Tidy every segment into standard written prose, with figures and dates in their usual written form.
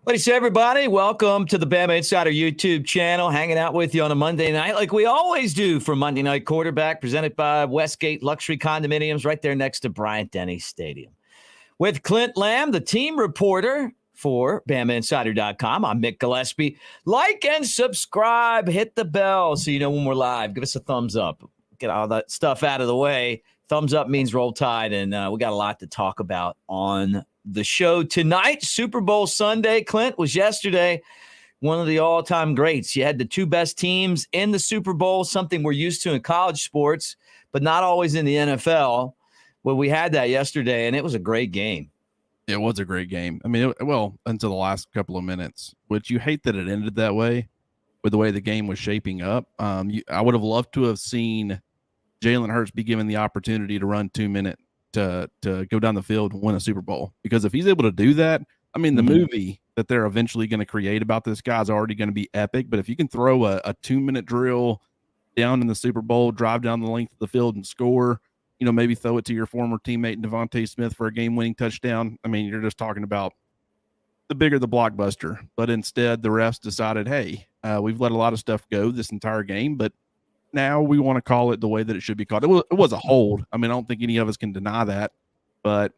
What do you say, everybody? Welcome to the Bama Insider YouTube channel, hanging out with you on a Monday night like we always do for Monday Night Quarterback, presented by Westgate Luxury Condominiums right there next to Bryant-Denny Stadium. With Clint Lamb, the team reporter for BamaInsider.com, I'm Mick Gillespie. Like and subscribe, hit the bell so you know when we're live. Give us a thumbs up. Get all that stuff out of the way. Thumbs up means roll tide, and we got a lot to talk about on the show tonight. Super Bowl Sunday, Clint, was yesterday. One of the all-time greats. You had the two best teams in the Super Bowl, something we're used to in college sports, but not always in the NFL. Well, we had that yesterday, and it was a great game. It was a great game. I mean, until the last couple of minutes, which you hate that it ended that way with the way the game was shaping up. I would have loved to have seen Jalen Hurts be given the opportunity to run 2 minutes to go down the field and win a Super Bowl. Because if he's able to do that, I mean, the movie that they're eventually going to create about this guy is already going to be epic. But if you can throw a 2-minute drill down in the Super Bowl, drive down the length of the field and score, maybe throw it to your former teammate Devontae Smith for a game-winning touchdown. I mean, you're just talking about the bigger the blockbuster. But instead, the refs decided, hey, we've let a lot of stuff go this entire game, but now we want to call it the way that it should be called. It was a hold. I mean, I don't think any of us can deny that, but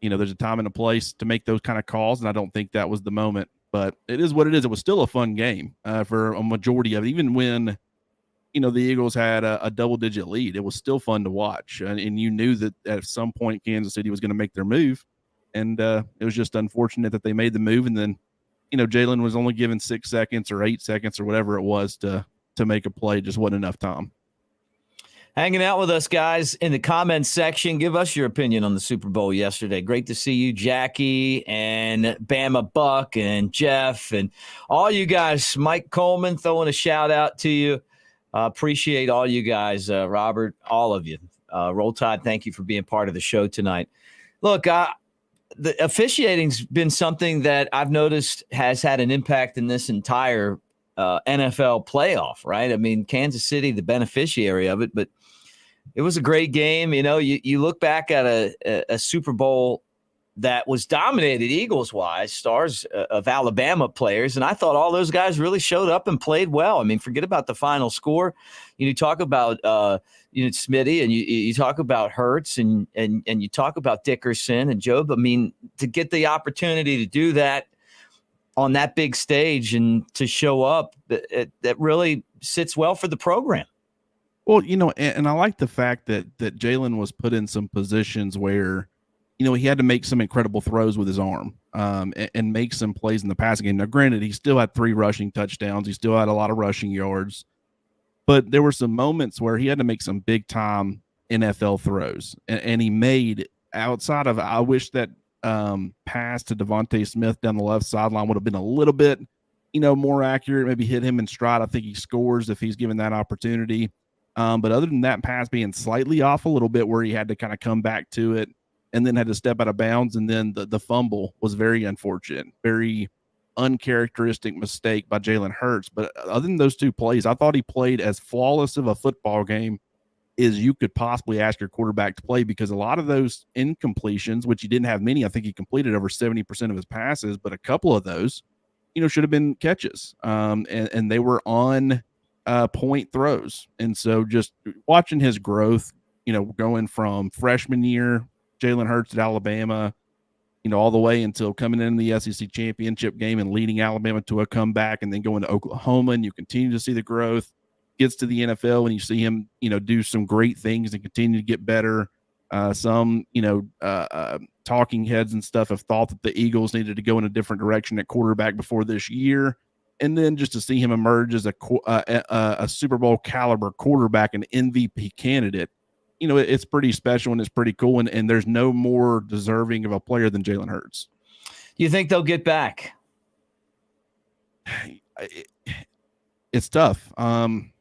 there's a time and a place to make those kind of calls, and I don't think that was the moment. But it is what it is. It was still a fun game for a majority of it, even when the Eagles had a double-digit lead. It was still fun to watch, and you knew that at some point Kansas City was going to make their move, and it was just unfortunate that they made the move, and then Jalen was only given 6 seconds or 8 seconds or whatever it was to make a play. Just wasn't enough time. Hanging out with us, guys, in the comments section. Give us your opinion on the Super Bowl yesterday. Great to see you, Jackie and Bama Buck and Jeff and all you guys. Mike Coleman throwing a shout out to you. Appreciate all you guys, Robert, all of you. Roll Tide, thank you for being part of the show tonight. Look, the officiating's been something that I've noticed has had an impact in this entire NFL playoff, right? I mean, Kansas City, the beneficiary of it, but it was a great game. You look back at a Super Bowl that was dominated Eagles-wise, stars of Alabama players, and I thought all those guys really showed up and played well. I mean, forget about the final score. You talk about Smitty, and you talk about Hurts, and you talk about Dickerson and Job. I mean, to get the opportunity to do that on that big stage and to show up, that really sits well for the program. Well, and I like the fact that Jalen was put in some positions where, he had to make some incredible throws with his arm and make some plays in the passing game. Now, granted, he still had 3 rushing touchdowns. He still had a lot of rushing yards. But there were some moments where he had to make some big-time NFL throws. And he made, outside of, I wish that pass to Devontae Smith down the left sideline would have been a little bit, more accurate, maybe hit him in stride. I think he scores if he's given that opportunity. But other than that pass being slightly off a little bit where he had to kind of come back to it and then had to step out of bounds, and then the fumble was very unfortunate, very uncharacteristic mistake by Jalen Hurts. But other than those 2 plays, I thought he played as flawless of a football game as you could possibly ask your quarterback to play, because a lot of those incompletions, which he didn't have many, I think he completed over 70% of his passes, but a couple of those, should have been catches. And they were on point throws. And so just watching his growth, going from freshman year, Jalen Hurts at Alabama, all the way until coming in the SEC championship game and leading Alabama to a comeback, and then going to Oklahoma, and you continue to see the growth. Gets to the NFL and you see him, do some great things and continue to get better. Some talking heads and stuff have thought that the Eagles needed to go in a different direction at quarterback before this year. And then just to see him emerge as a Super Bowl caliber quarterback, an MVP candidate, it's pretty special and it's pretty cool. And there's no more deserving of a player than Jalen Hurts. You think they'll get back? It's tough. I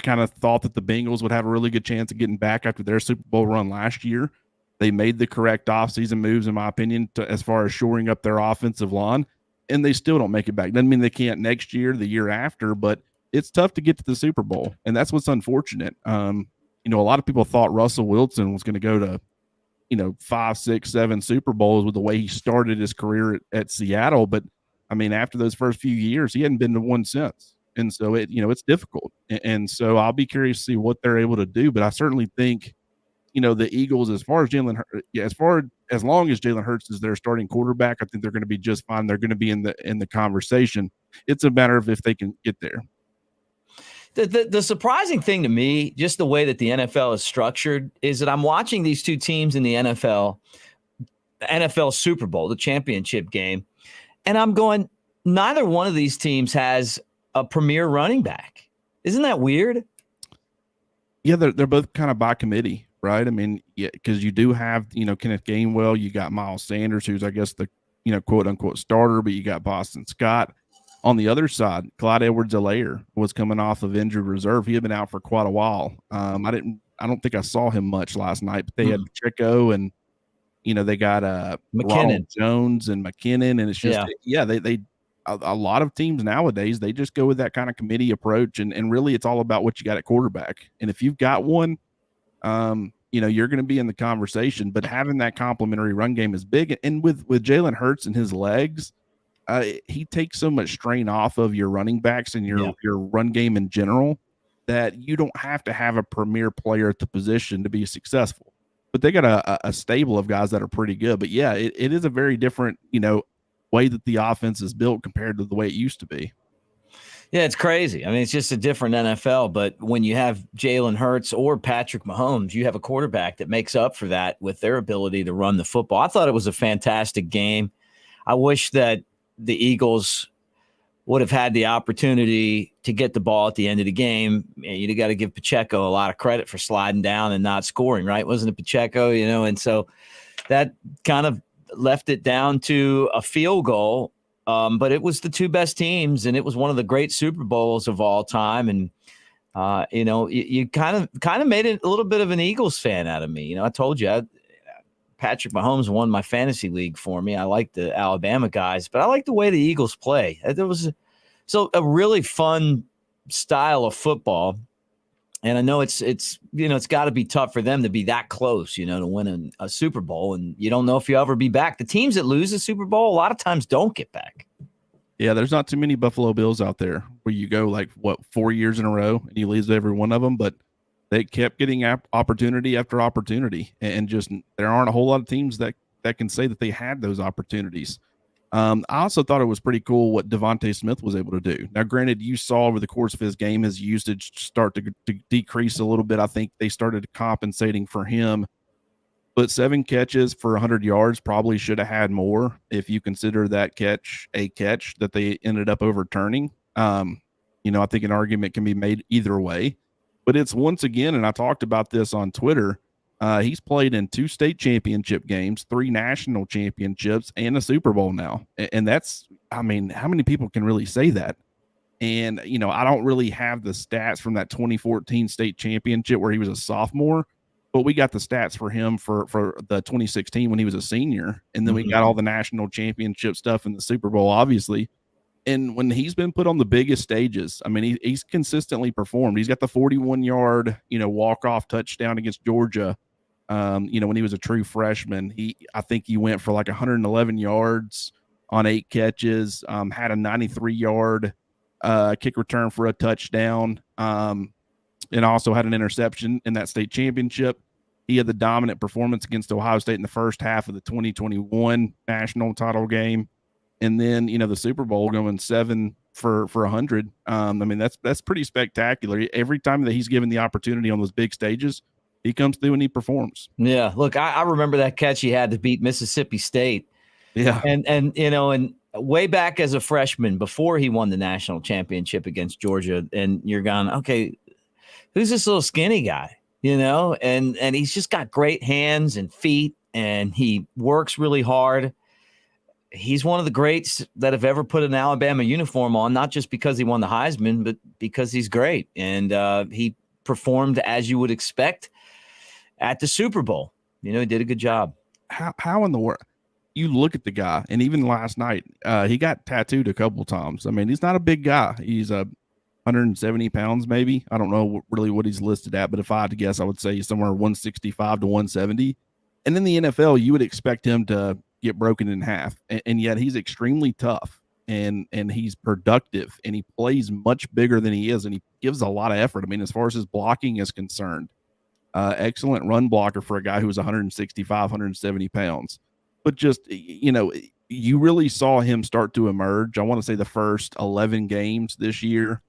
kind of thought that the Bengals would have a really good chance of getting back after their Super Bowl run last year. They made the correct offseason moves, in my opinion, as far as shoring up their offensive line, and they still don't make it back. Doesn't mean they can't next year, the year after, but it's tough to get to the Super Bowl, and that's what's unfortunate. A lot of people thought Russell Wilson was going to go to 5, 6, 7 Super Bowls with the way he started his career at Seattle. But I mean, after those first few years, he hadn't been to one since. And so it's difficult. And so I'll be curious to see what they're able to do. But I certainly think, the Eagles, as far as as long as Jalen Hurts is their starting quarterback, I think they're going to be just fine. They're going to be in the conversation. It's a matter of if they can get there. The surprising thing to me, just the way that the NFL is structured, is that I'm watching these two teams in the NFL Super Bowl, the championship game, and I'm going, neither one of these teams has a premier running back. Isn't that weird? Yeah, they're both kind of by committee, right? I mean, yeah, because you do have, Kenneth Gainwell, you got Miles Sanders, who's I guess the, quote unquote starter, but you got Boston Scott. On the other side, Clyde Edwards-Helaire was coming off of injured reserve. He had been out for quite a while. I don't think I saw him much last night, but they had Pacheco and, they got McKinnon Jones and McKinnon. And it's just, they a lot of teams nowadays, they just go with that kind of committee approach. And really it's all about what you got at quarterback. And if you've got one, you're going to be in the conversation, but having that complementary run game is big. And with Jalen Hurts and his legs, he takes so much strain off of your running backs and your run game in general that you don't have to have a premier player at the position to be successful. But they got a stable of guys that are pretty good. But yeah, it is a very different, way that the offense is built compared to the way it used to be. Yeah, it's crazy. I mean, it's just a different NFL. But when you have Jalen Hurts or Patrick Mahomes, you have a quarterback that makes up for that with their ability to run the football. I thought it was a fantastic game. I wish that the Eagles would have had the opportunity to get the ball at the end of the game. You got to give Pacheco a lot of credit for sliding down and not scoring, right? Wasn't it Pacheco, and so that kind of left it down to a field goal. But it was the two best teams, and it was one of the great Super Bowls of all time. And, you kind of made it a little bit of an Eagles fan out of me. I told you Patrick Mahomes won my fantasy league for me. I like the Alabama guys, but I like the way the Eagles play. There was a really fun style of football. And I know it's got to be tough for them to be that close, to win a Super Bowl. And you don't know if you'll ever be back. The teams that lose the Super Bowl a lot of times don't get back. Yeah, there's not too many Buffalo Bills out there where you go 4 years in a row and you lose every one of them. But they kept getting opportunity after opportunity. And just there aren't a whole lot of teams that can say that they had those opportunities. I also thought it was pretty cool what Devontae Smith was able to do. Now, granted, you saw over the course of his game his usage start to decrease a little bit. I think they started compensating for him. But 7 catches for 100 yards probably should have had more if you consider that catch a catch that they ended up overturning. I think an argument can be made either way. But it's once again, and I talked about this on Twitter, he's played in 2 state championship games, 3 national championships, and a Super Bowl now. And that's, how many people can really say that? And, I don't really have the stats from that 2014 state championship where he was a sophomore, but we got the stats for him for the 2016 when he was a senior. And then we got all the national championship stuff in the Super Bowl, obviously. And when he's been put on the biggest stages, he's consistently performed. He's got the 41-yard, walk-off touchdown against Georgia. When he was a true freshman, I think he went for 111 yards on 8 catches, had a 93-yard kick return for a touchdown, and also had an interception in that state championship. He had the dominant performance against Ohio State in the first half of the 2021 national title game. And then, the Super Bowl going 7 for 100. That's pretty spectacular. Every time that he's given the opportunity on those big stages, he comes through and he performs. Yeah. Look, I remember that catch he had to beat Mississippi State. Yeah. And way back as a freshman, before he won the national championship against Georgia, and you're going, okay, who's this little skinny guy? And he's just got great hands and feet, and he works really hard. He's one of the greats that have ever put an Alabama uniform on, not just because he won the Heisman, but because he's great. And he performed as you would expect at the Super Bowl. He did a good job. How in the world? You look at the guy, and even last night, he got tattooed a couple times. He's not a big guy. He's 170 pounds, maybe. I don't know really what he's listed at, but if I had to guess, I would say somewhere 165 to 170. And in the NFL, you would expect him to get broken in half, and yet he's extremely tough and he's productive, and he plays much bigger than he is, and he gives a lot of effort. I mean, as far as his blocking is concerned, excellent run blocker for a guy who was 165, 170 pounds. But just, you really saw him start to emerge. I want to say the first 11 games this year.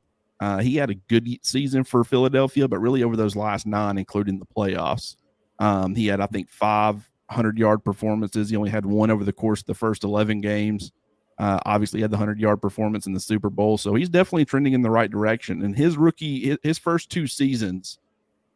He had a good season for Philadelphia, but really over those last 9, including the playoffs, he had, I think, 500-yard performances. He only had 1 over the course of the first 11 games. Obviously, had the 100-yard performance in the Super Bowl. So he's definitely trending in the right direction. And his first 2 seasons,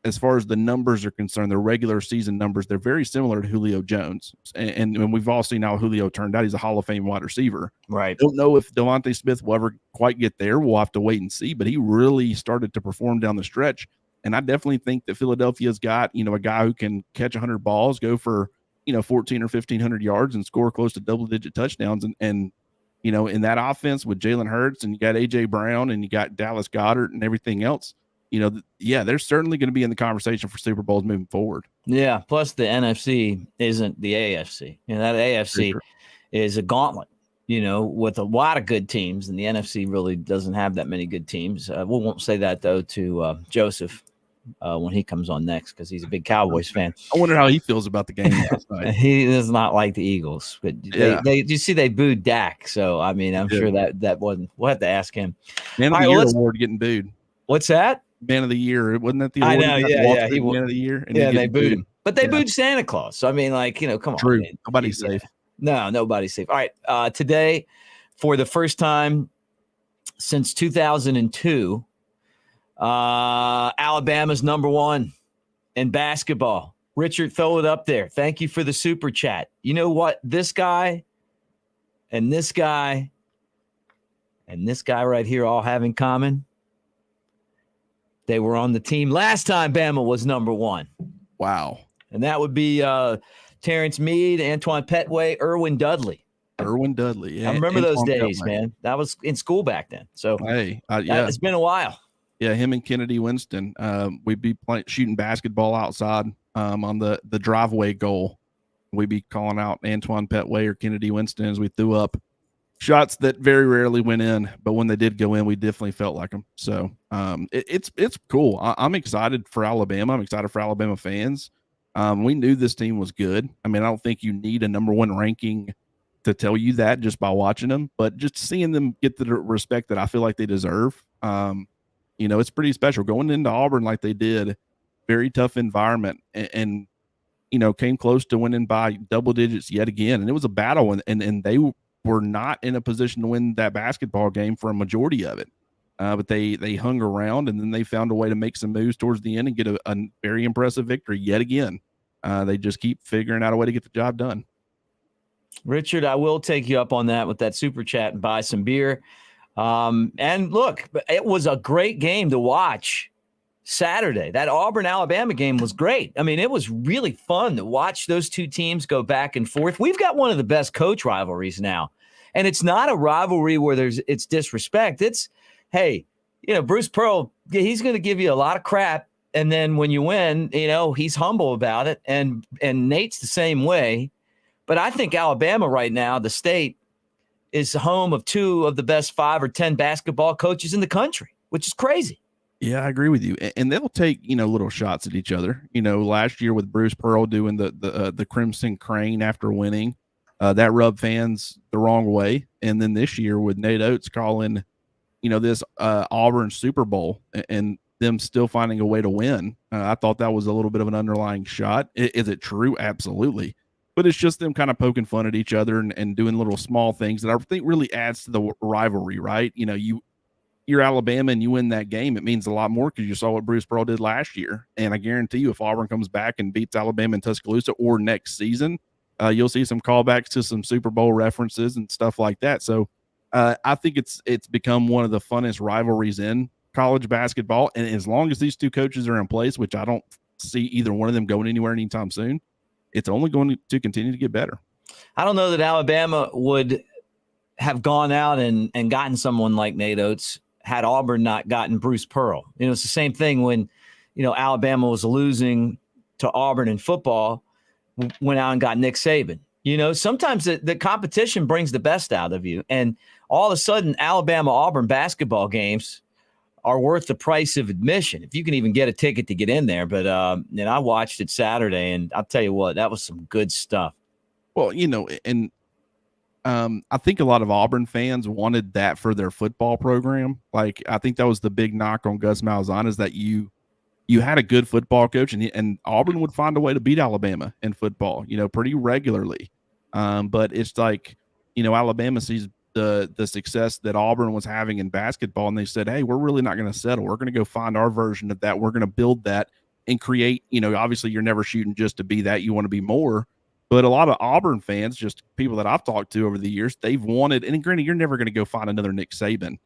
as far as the numbers are concerned, the regular season numbers, they're very similar to Julio Jones. And we've all seen how Julio turned out. He's a Hall of Fame wide receiver. Right. Don't know if Devontae Smith will ever quite get there. We'll have to wait and see. But he really started to perform down the stretch. And I definitely think that Philadelphia's got, a guy who can catch 100 balls, go for, 14 or 1,500 yards and score close to double-digit touchdowns. And in that offense with Jalen Hurts, and you got A.J. Brown, and you got Dallas Goedert and everything else, they're certainly going to be in the conversation for Super Bowls moving forward. Yeah. Plus, the NFC isn't the AFC. That AFC is a gauntlet, with a lot of good teams, and the NFC really doesn't have that many good teams. We won't say that, though, to Joseph when he comes on next, because he's a big Cowboys fan. I wonder how he feels about the game last night. He does not like the Eagles, but you see they booed Dak. So, I mean, I'm sure that wasn't – we'll have to ask him. Man of the Year award getting booed. What's that? Man of the Year. Wasn't that the award? I know, yeah. He Man of the Year. And they booed him. But they booed Santa Claus. So, I mean, come on. True. Man. Nobody's safe. No, nobody's safe. All right. Today, for the first time since 2002, Alabama's number 1 in basketball. Richard, throw it up there. Thank you for the super chat. You know what? This guy and this guy and this guy right here all have in common? They were on the team last time Bama was number 1. Wow. And that would be Terrence Mead, Antoine Petway, Irwin Dudley. Yeah. I remember those days, man. That was in school back then. So, it's been a while. Yeah, him and Kennedy Winston. We'd be shooting basketball outside on the driveway goal. We'd be calling out Antoine Petway or Kennedy Winston as we threw up shots that very rarely went in, but when they did go in, we definitely felt like them. So it's cool. I'm excited for Alabama. I'm excited for Alabama fans. We knew this team was good. I mean, I don't think you need a number 1 ranking to tell you that just by watching them, but just seeing them get the respect that I feel like they deserve. It's pretty special going into Auburn like they did. Very tough environment, and came close to winning by double digits yet again. And it was a battle, and they were not in a position to win that basketball game for a majority of it. But they hung around, and then they found a way to make some moves towards the end and get a very impressive victory yet again. They just keep figuring out a way to get the job done. Richard, I will take you up on that with that super chat and buy some beer. And look, it was a great game to watch Saturday. That Auburn-Alabama game was great. I mean, it was really fun to watch those two teams go back and forth. We've got one of the best coach rivalries now. And it's not a rivalry where it's disrespect. It's, hey, Bruce Pearl, he's going to give you a lot of crap. And then when you win, he's humble about it. And Nate's the same way. But I think Alabama right now, the state, is home of 2 of the best 5 or 10 basketball coaches in the country, which is crazy. Yeah, I agree with you. And they'll take, little shots at each other. Last year with Bruce Pearl doing the Crimson Crane after winning, that rubbed fans the wrong way. And then this year with Nate Oates calling, this Auburn Super Bowl and them still finding a way to win. I thought that was a little bit of an underlying shot. Is it true? Absolutely. But it's just them kind of poking fun at each other and doing little small things that I think really adds to the rivalry, right? You're Alabama and you win that game, it means a lot more because you saw what Bruce Pearl did last year. And I guarantee you, if Auburn comes back and beats Alabama in Tuscaloosa or next season, you'll see some callbacks to some Super Bowl references and stuff like that. So I think it's become one of the funnest rivalries in college basketball. And as long as these two coaches are in place, which I don't see either one of them going anywhere anytime soon, it's only going to continue to get better. I don't know that Alabama would have gone out and gotten someone like Nate Oates had Auburn not gotten Bruce Pearl. It's the same thing when, Alabama was losing to Auburn in football. went out and got Nick Saban. You know, sometimes the competition brings the best out of you. And all of a sudden, Alabama-Auburn basketball games are worth the price of admission, if you can even get a ticket to get in there. But and I watched it Saturday, and I'll tell you what, that was some good stuff. Well, and I think a lot of Auburn fans wanted that for their football program. Like, I think that was the big knock on Gus Malzahn, is that you had a good football coach, and Auburn would find a way to beat Alabama in football, pretty regularly. But it's like, Alabama sees the success that Auburn was having in basketball, and they said, hey, we're really not going to settle. We're going to go find our version of that. We're going to build that and create, obviously you're never shooting just to be that. You want to be more. But a lot of Auburn fans, just people that I've talked to over the years, they've wanted, and granted, you're never going to go find another Nick Saban.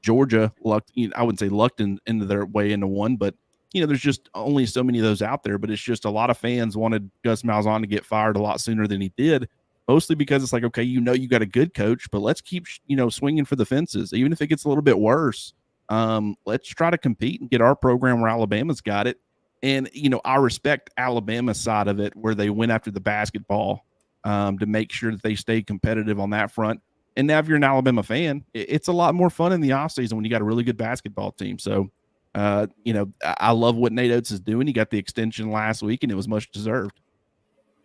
Georgia lucked, I wouldn't say lucked into their way into one, but there's just only so many of those out there. But it's just a lot of fans wanted Gus Malzahn to get fired a lot sooner than he did, mostly because it's like, okay, you got a good coach, but let's keep swinging for the fences, even if it gets a little bit worse. Let's try to compete and get our program where Alabama's got it. And I respect Alabama's side of it, where they went after the basketball to make sure that they stay competitive on that front. And now if you're an Alabama fan, it's a lot more fun in the offseason when you got a really good basketball team. So, I love what Nate Oates is doing. He got the extension last week, and it was much deserved.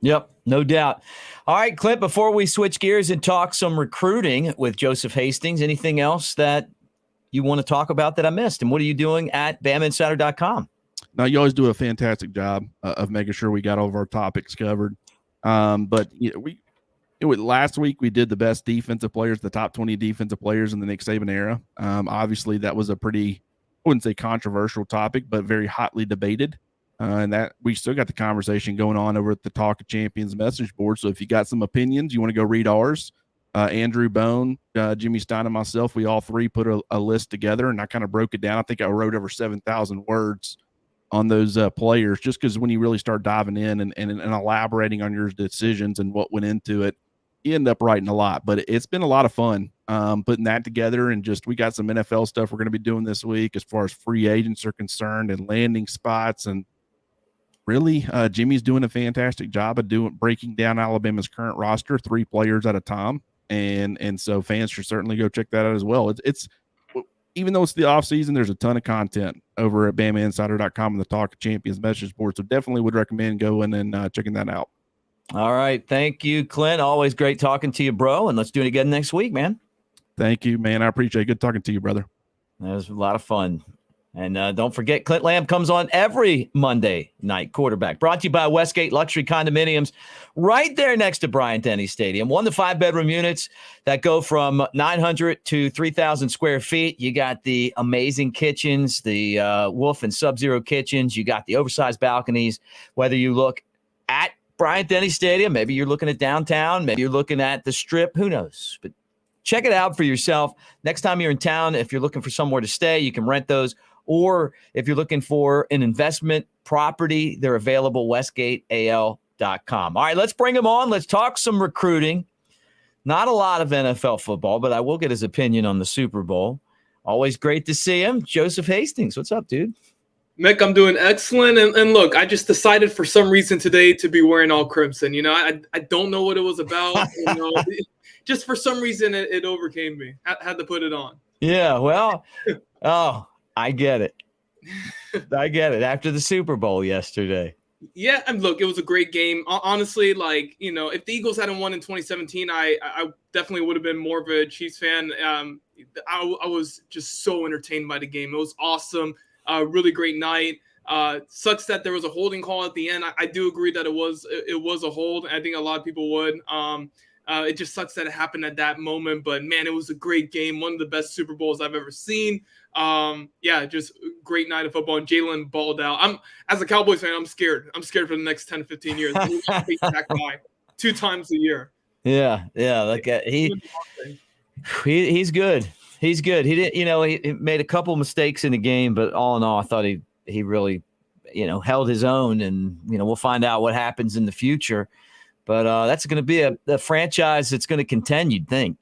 Yep, no doubt. All right, Clint, before we switch gears and talk some recruiting with Joseph Hastings, anything else that you want to talk about that I missed? And what are you doing at BamaInsider.com? Now, you always do a fantastic job of making sure we got all of our topics covered. But last week we did the best defensive players, the top 20 defensive players in the Nick Saban era. Obviously, that was a pretty, I wouldn't say controversial topic, but very hotly debated. And that we still got the conversation going on over at the Talk of Champions message board. So if you got some opinions, you want to go read ours. Andrew Bone, Jimmy Stein, and myself, we all three put a list together, and I kind of broke it down. I think I wrote over 7,000 words on those players, just because when you really start diving in and elaborating on your decisions and what went into it, you end up writing a lot. But it's been a lot of fun putting that together, and just we got some NFL stuff we're going to be doing this week as far as free agents are concerned and landing spots. And really, Jimmy's doing a fantastic job of breaking down Alabama's current roster 3 players at a time. And so fans should certainly go check that out as well. It's even though it's the off season, there's a ton of content over at BamaInsider.com and the Talk of Champions message board. So definitely would recommend going and checking that out. All right. Thank you, Clint. Always great talking to you, bro. And let's do it again next week, man. Thank you, man. I appreciate it. Good talking to you, brother. That was a lot of fun. And don't forget, Clint Lamb comes on every Monday night, quarterback. Brought to you by Westgate Luxury Condominiums, right there next to Bryant-Denny Stadium. 1 to 5 bedroom units that go from 900 to 3,000 square feet. You got the amazing kitchens, the Wolf and Sub-Zero kitchens. You got the oversized balconies. Whether you look at Bryant-Denny Stadium, maybe you're looking at downtown, maybe you're looking at the Strip, who knows? But check it out for yourself. Next time you're in town, if you're looking for somewhere to stay, you can rent those. Or if you're looking for an investment property, they're available, westgateal.com. All right, let's bring him on. Let's talk some recruiting. Not a lot of NFL football, but I will get his opinion on the Super Bowl. Always great to see him. Joseph Hastings, what's up, dude? Mick, I'm doing excellent. And look, I just decided for some reason today to be wearing all crimson. I don't know what it was about. Just for some reason, it overcame me. I had to put it on. Yeah, well, I get it. After the Super Bowl yesterday. Yeah, and look, it was a great game. Honestly, if the Eagles hadn't won in 2017, I definitely would have been more of a Chiefs fan. I was just so entertained by the game. It was awesome. Really great night. Sucks that there was a holding call at the end. I do agree that it was a hold. I think a lot of people would. It just sucks that it happened at that moment. But, man, it was a great game. One of the best Super Bowls I've ever seen. Just great night of football. And Jalen balled out. As a Cowboys fan, I'm scared. I'm scared for the next 10 to 15 years. He's back by 2 times a year. Yeah. He's good. He's good. He didn't, he made a couple mistakes in the game, but all in all, I thought he really, held his own. And, we'll find out what happens in the future. But that's going to be a franchise that's going to contend, you'd think.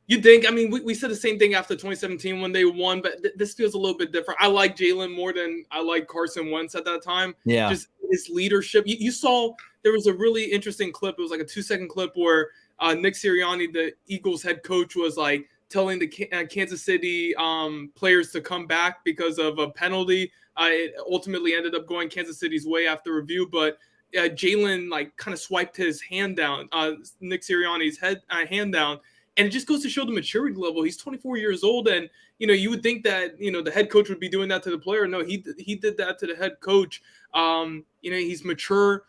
You think? I mean, we said the same thing after 2017 when they won, but this feels a little bit different. I like Jalen more than I like Carson Wentz at that time. Yeah. Just his leadership. You saw there was a really interesting clip. It was like a 2-second clip where Nick Sirianni, the Eagles head coach, was like telling the Kansas City players to come back because of a penalty. It ultimately ended up going Kansas City's way after review, but Jalen like kind of swiped his hand down, Nick Sirianni's hand down. And it just goes to show the maturity level. He's 24 years old, and you would think that the head coach would be doing that to the player. No, he did that to the head coach. He's mature.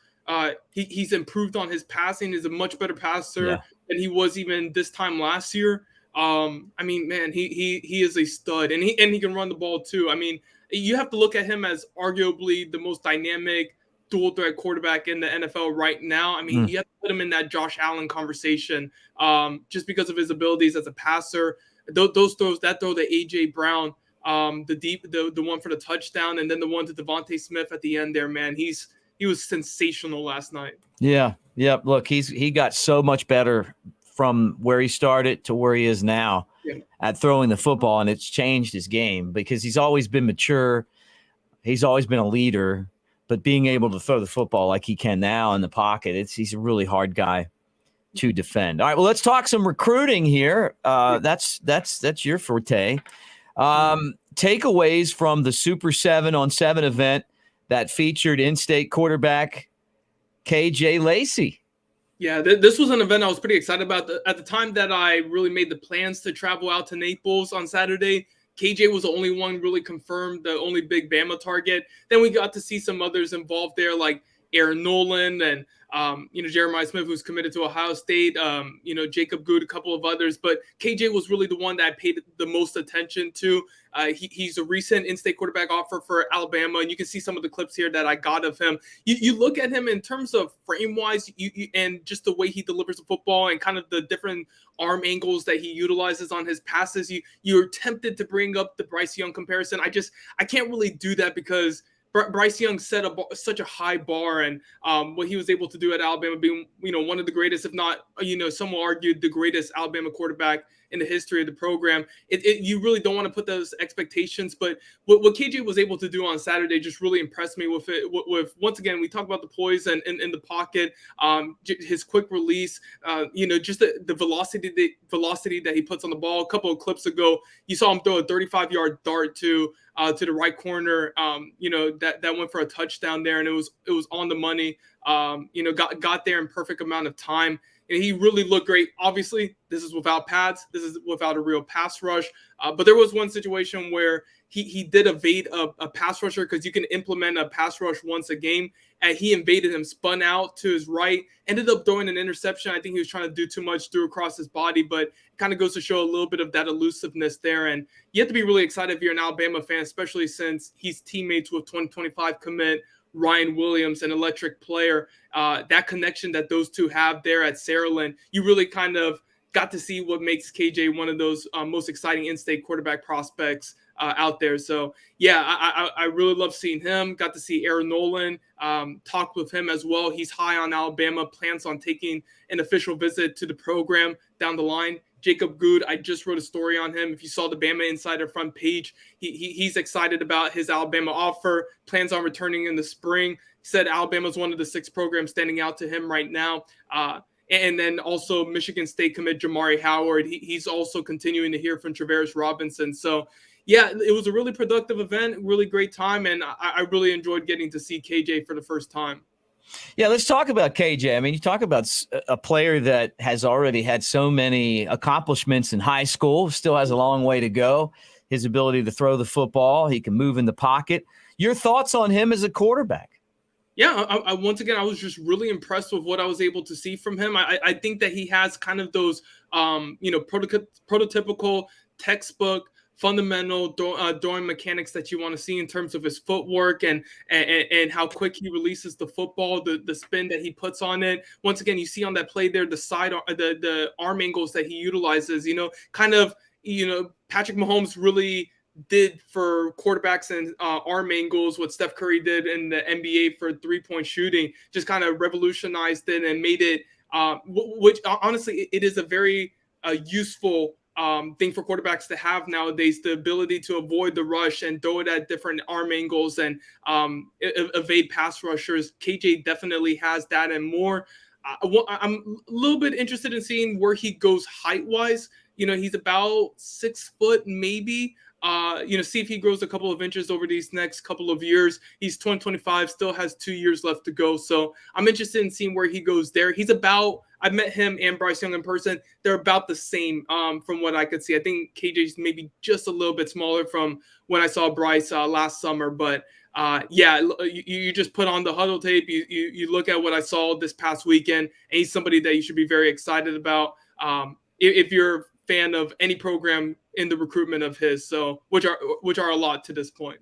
He's improved on his passing. He's a much better passer than he was even this time last year. I mean, man, he is a stud, and he can run the ball too. I mean, you have to look at him as arguably the most dynamic dual threat quarterback in the NFL right now. I mean, you have to put him in that Josh Allen conversation just because of his abilities as a passer. Those throws, that throw to A.J. Brown, the one for the touchdown, and then the one to Devontae Smith at the end there, man. He was sensational last night. Yeah. Look, he got so much better from where he started to where he is now at throwing the football, and it's changed his game because he's always been mature. He's always been a leader. But being able to throw the football like he can now in the pocket, he's a really hard guy to defend. All right, well, let's talk some recruiting here. That's your forte. Takeaways from the Super 7-on-7 event that featured in-state quarterback KJ Lacey. Yeah, this was an event I was pretty excited about. At the time that I really made the plans to travel out to Naples on Saturday, KJ was the only one really confirmed, the only big Bama target. Then we got to see some others involved there, like Aaron Nolan and Jeremiah Smith, who's committed to Ohio State. Jacob Good, a couple of others. But KJ was really the one that I paid the most attention to. He's a recent in-state quarterback offer for Alabama, and you can see some of the clips here that I got of him. You look at him in terms of frame-wise and just the way he delivers the football and kind of the different arm angles that he utilizes on his passes. You're tempted to bring up the Bryce Young comparison. I can't really do that because Bryce Young set such a high bar, and what he was able to do at Alabama, being one of the greatest, if not some will argue the greatest Alabama quarterback in the history of the program. You really don't want to put those expectations, but what KJ was able to do on Saturday just really impressed me with it. With once again, we talk about the poise and in the pocket, his quick release, just the velocity that he puts on the ball. A couple of clips ago, you saw him throw a 35-yard dart to the right corner, that went for a touchdown there, and it was on the money. Got there in perfect amount of time, and he really looked great. Obviously, this is without pads. This is without a real pass rush. But there was one situation where he did evade a pass rusher, because you can implement a pass rush once a game, and he invaded him, spun out to his right, ended up throwing an interception. I think he was trying to do too much, threw across his body, but it kind of goes to show a little bit of that elusiveness there. And you have to be really excited if you're an Alabama fan, especially since he's teammates with 2025 commit Ryan Williams, an electric player. That connection that those two have there at Saraland, you really kind of got to see what makes KJ one of those most exciting in-state quarterback prospects out there. So, yeah, I really love seeing him. Got to see Aaron Nolan, talk with him as well. He's high on Alabama, plans on taking an official visit to the program down the line. Jacob Good, I just wrote a story on him. If you saw the Bama Insider front page, he's excited about his Alabama offer, plans on returning in the spring. He said Alabama's one of the 6 programs standing out to him right now. And then also Michigan State commit Jamari Howard. He's also continuing to hear from Travaris Robinson. So, yeah, it was a really productive event, really great time, and I really enjoyed getting to see KJ for the first time. Yeah, let's talk about KJ. I mean, you talk about a player that has already had so many accomplishments in high school, still has a long way to go. His ability to throw the football, he can move in the pocket. Your thoughts on him as a quarterback? Yeah, once again, I was just really impressed with what I was able to see from him. I think that he has kind of those, prototypical textbook fundamental throwing mechanics that you want to see in terms of his footwork and how quick he releases the football, the spin that he puts on it. Once again, you see on that play there, the arm angles that he utilizes, Patrick Mahomes really did for quarterbacks and arm angles what Steph Curry did in the NBA for 3-point shooting, just kind of revolutionized it and made it, which honestly, it is a very useful thing for quarterbacks to have nowadays, the ability to avoid the rush and throw it at different arm angles and evade pass rushers. KJ definitely has that and more. I'm a little bit interested in seeing where he goes height-wise. He's about 6 foot maybe. See if he grows a couple of inches over these next couple of years. He's 2025, still has 2 years left to go. So I'm interested in seeing where he goes there. I've met him and Bryce Young in person. They're about the same from what I could see. I think KJ's maybe just a little bit smaller from when I saw Bryce last summer. But you just put on the huddle tape. You look at what I saw this past weekend, and he's somebody that you should be very excited about if you're a fan of any program in the recruitment of his, so which are a lot to this point.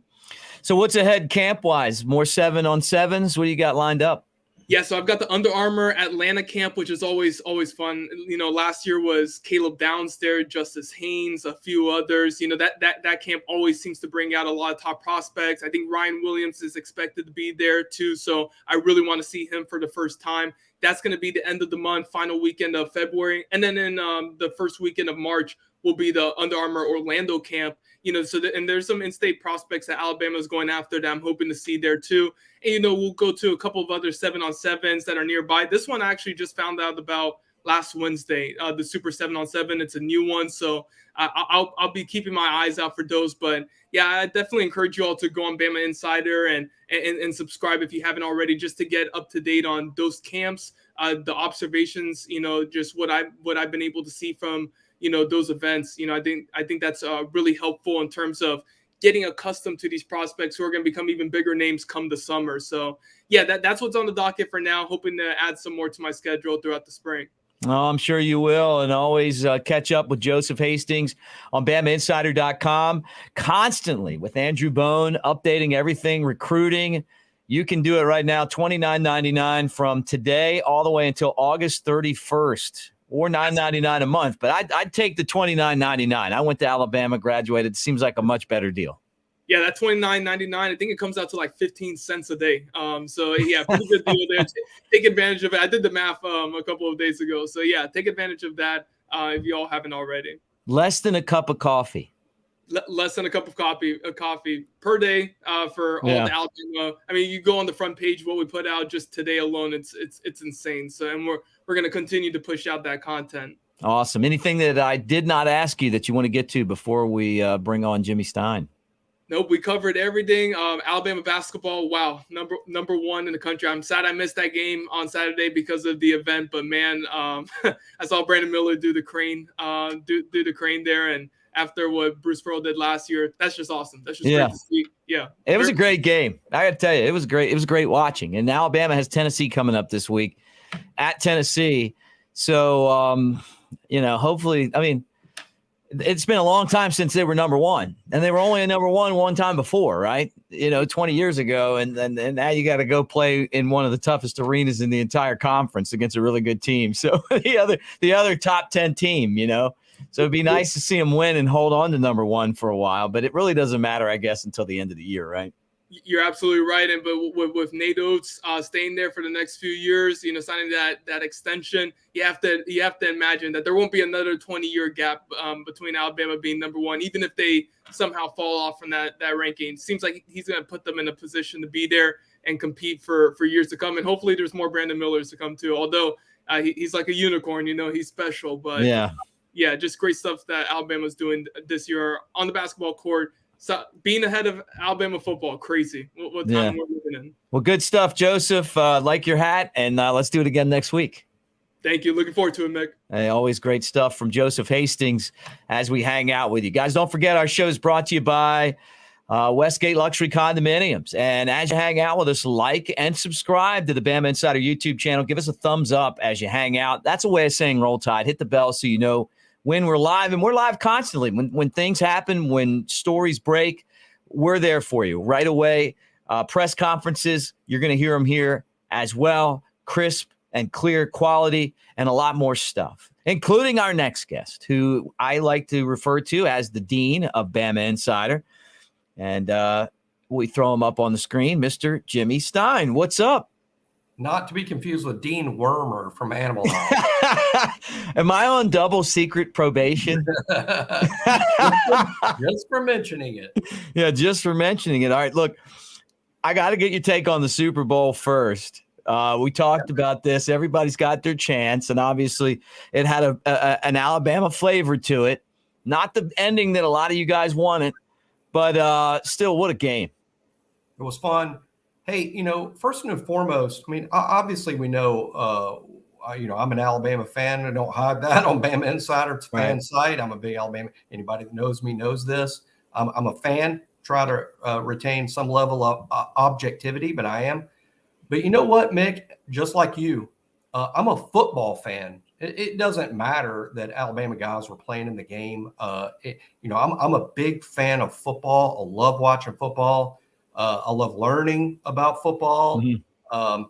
So what's ahead camp-wise? More 7-on-7s? What do you got lined up? Yeah, so I've got the Under Armour Atlanta camp, which is always fun. Last year was Caleb Downs there, Justice Haynes, a few others. That camp always seems to bring out a lot of top prospects. I think Ryan Williams is expected to be there too, so I really want to see him for the first time. That's going to be the end of the month, final weekend of February, and then in the first weekend of March will be the Under Armour Orlando camp. And there's some in-state prospects that Alabama is going after that I'm hoping to see there too. And, we'll go to a couple of other 7-on-7s that are nearby. This one I actually just found out about last Wednesday, the Super 7-on-7. It's a new one, so I'll be keeping my eyes out for those. But yeah, I definitely encourage you all to go on Bama Insider and subscribe if you haven't already, just to get up to date on those camps, the observations, just what I've been able to see from those events. I think that's really helpful in terms of getting accustomed to these prospects who are going to become even bigger names come the summer. So yeah, that's what's on the docket for now. Hoping to add some more to my schedule throughout the spring. Oh, I'm sure you will. And always catch up with Joseph Hastings on BamaInsider.com constantly with Andrew Bone, updating everything, recruiting. You can do it right now, $29.99 from today all the way until August 31st. Or $9.99 a month, but I'd take the $29.99. I went to Alabama, graduated. Seems like a much better deal. Yeah, that $29.99. I think it comes out to like 15 cents a day. So yeah, pretty good deal there. Take advantage of it. I did the math a couple of days ago. So yeah, take advantage of that if you all haven't already. Less than a cup of coffee. Less than a cup of coffee per day for all the Alabama. I mean, you go on the front page, what we put out just today alone, it's insane. So, and we're going to continue to push out that content. Awesome. Anything that I did not ask you that you want to get to before we bring on Jimmy Stein? Nope, we covered everything. Alabama basketball, wow, number one in the country. I'm sad I missed that game on Saturday because of the event, but man, I saw Brandon Miller do the crane there, and after what Bruce Pearl did last year, that's just awesome. That's just great to see. Yeah, it was a great game. I got to tell you, it was great. It was great watching. And Alabama has Tennessee coming up this week at Tennessee. So, hopefully, I mean, it's been a long time since they were number one, and they were only a number one time before, right? 20 years ago. And now you got to go play in one of the toughest arenas in the entire conference against a really good team. So the other top 10 team, So it'd be nice to see them win and hold on to number one for a while, but it really doesn't matter, I guess, until the end of the year, right? You're absolutely right. And but with Nate Oates staying there for the next few years, signing that extension, you have to imagine that there won't be another 20-year gap between Alabama being number one, even if they somehow fall off from that ranking. Seems like he's going to put them in a position to be there and compete for years to come. And hopefully there's more Brandon Millers to come too. Although he's like a unicorn, he's special. But yeah, just great stuff that Alabama's doing this year on the basketball court. So being ahead of Alabama football, crazy. What time we're living in. Well, good stuff, Joseph. Like your hat, and let's do it again next week. Thank you. Looking forward to it, Mick. Hey, always great stuff from Joseph Hastings as we hang out with you. Guys, don't forget our show is brought to you by Westgate Luxury Condominiums. And as you hang out with us, like and subscribe to the Bama Insider YouTube channel. Give us a thumbs up as you hang out. That's a way of saying roll tide. Hit the bell so you know when we're live, and we're live constantly. When things happen, when stories break, we're there for you right away. Press conferences, you're going to hear them here as well. Crisp and clear quality and a lot more stuff, including our next guest, who I like to refer to as the Dean of Bama Insider. And we throw him up on the screen, Mr. Jimmy Stein. What's up? Not to be confused with Dean Wormer from Animal House. Am I on double secret probation? Just for mentioning it. Yeah, just for mentioning it. All right, look, I got to get your take on the Super Bowl first. We talked about this. Everybody's got their chance, and obviously it had an Alabama flavor to it. Not the ending that a lot of you guys wanted, but still, what a game. It was fun. Hey, first and foremost, I mean, obviously we know, I'm an Alabama fan. I don't hide that on Bama Insider. It's a fan site. I'm a big Alabama. Anybody that knows me knows this. I'm a fan. Try to retain some level of objectivity, but I am. But you know what, Mick? Just like you, I'm a football fan. It doesn't matter that Alabama guys were playing in the game. I'm a big fan of football. I love watching football. I love learning about football. Mm-hmm.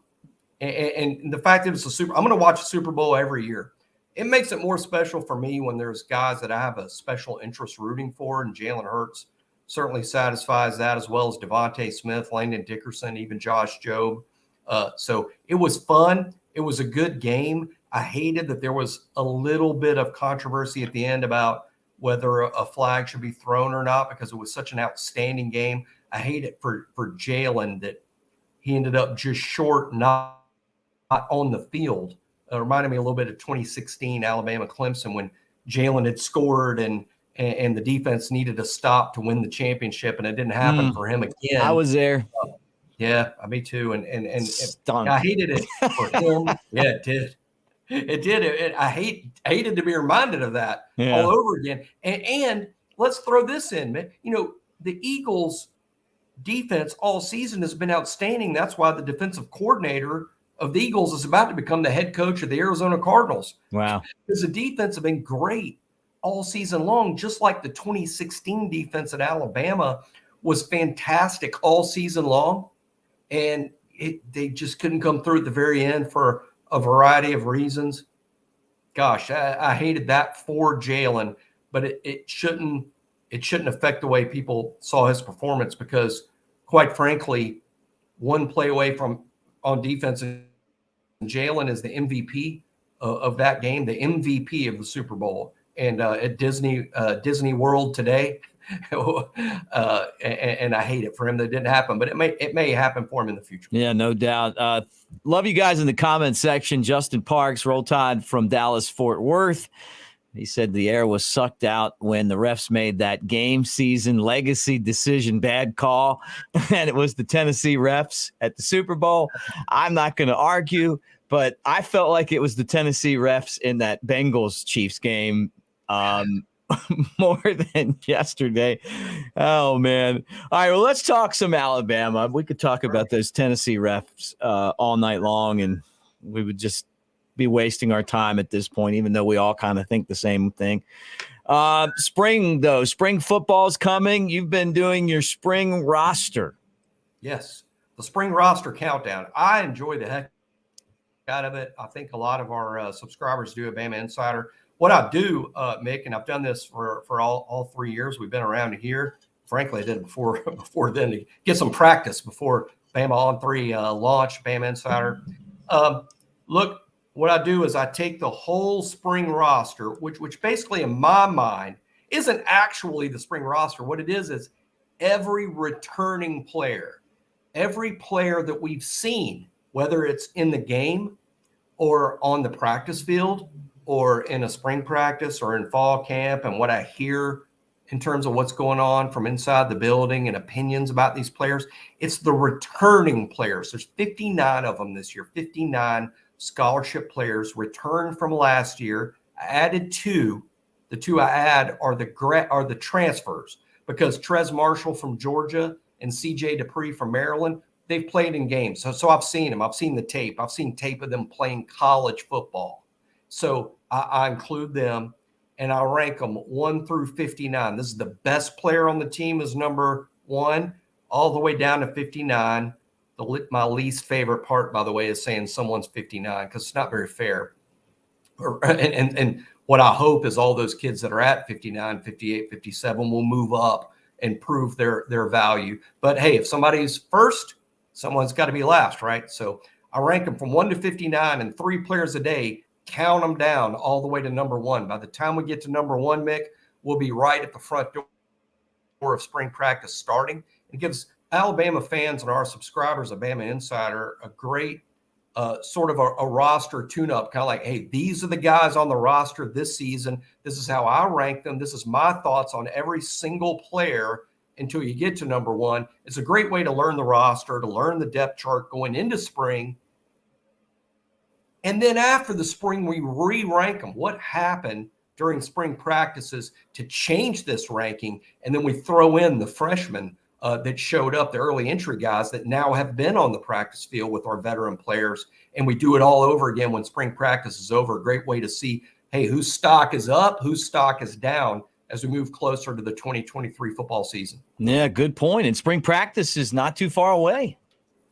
And the fact that I'm going to watch a Super Bowl every year. It makes it more special for me when there's guys that I have a special interest rooting for, and Jalen Hurts certainly satisfies that, as well as Devontae Smith, Landon Dickerson, even Josh Jobe. So it was fun. It was a good game. I hated that there was a little bit of controversy at the end about whether a flag should be thrown or not, because it was such an outstanding game. I hate it for Jalen that he ended up just short, not on the field. It reminded me a little bit of 2016 Alabama-Clemson when Jalen had scored and the defense needed a stop to win the championship, and it didn't happen for him again. I was there. Yeah, me too. And I hated it for him. Yeah, it did. It did. I hated to be reminded of that all over again. And let's throw this in, man. The Eagles defense all season has been outstanding. That's why the defensive coordinator of the Eagles is about to become the head coach of the Arizona Cardinals. Wow. Because the defense have been great all season long, just like the 2016 defense at Alabama was fantastic all season long. And they just couldn't come through at the very end for a variety of reasons. Gosh, I hated that for Jalen, but it shouldn't affect the way people saw his performance, because, quite frankly, one play away from on defense, and Jalen is the MVP of that game, the MVP of the Super Bowl. And at Disney World today, and I hate it for him that it didn't happen, but it may happen for him in the future. Yeah, no doubt. Love you guys in the comment section. Justin Parks, Roll Tide from Dallas, Fort Worth. He said the air was sucked out when the refs made that game season legacy decision bad call, and it was the Tennessee refs at the Super Bowl. I'm not going to argue, but I felt like it was the Tennessee refs in that Bengals-Chiefs game more than yesterday. Oh, man. All right, well, let's talk some Alabama. We could talk about those Tennessee refs all night long, and we would just be wasting our time at this point, even though we all kind of think the same thing. Spring football's coming. You've been doing your spring roster. Yes, the spring roster countdown. I enjoy the heck out of it. I think a lot of our subscribers do at Bama Insider. What I do, Mick, and I've done this for all 3 years we've been around here. Frankly, I did it before then to get some practice before Bama On 3 launched, Bama Insider. Look, what I do is I take the whole spring roster, which basically in my mind isn't actually the spring roster. What it is every returning player, every player that we've seen, whether it's in the game or on the practice field or in a spring practice or in fall camp, and what I hear in terms of what's going on from inside the building and opinions about these players. It's the returning players. There's 59 of them this year, 59 scholarship players returned from last year. I added 2. The 2 I add are the transfers, because Trez Marshall from Georgia and CJ Dupree from Maryland, they've played in games. So I've seen them. I've seen the tape. I've seen tape of them playing college football. So I include them, and I rank them 1 through 59. This is the best player on the team is number 1, all the way down to 59. My least favorite part, by the way, is saying someone's 59, because it's not very fair. And what I hope is all those kids that are at 59, 58, 57 will move up and prove their value. But hey, if somebody's first, someone's got to be last, right? So I rank them from 1 to 59 and 3 players a day, count them down all the way to number 1. By the time we get to number 1, Mick, we'll be right at the front door of spring practice starting. It gives Alabama fans and our subscribers of Bama Insider a great sort of a roster tune-up, kind of like, hey, these are the guys on the roster this season. This is how I rank them. This is my thoughts on every single player until you get to number 1. It's a great way to learn the roster, to learn the depth chart going into spring. And then after the spring, we re-rank them. What happened during spring practices to change this ranking? And then we throw in the freshmen that showed up, the early entry guys that now have been on the practice field with our veteran players. And we do it all over again when spring practice is over. A great way to see, hey, whose stock is up, whose stock is down as we move closer to the 2023 football season. Yeah, good point. And spring practice is not too far away.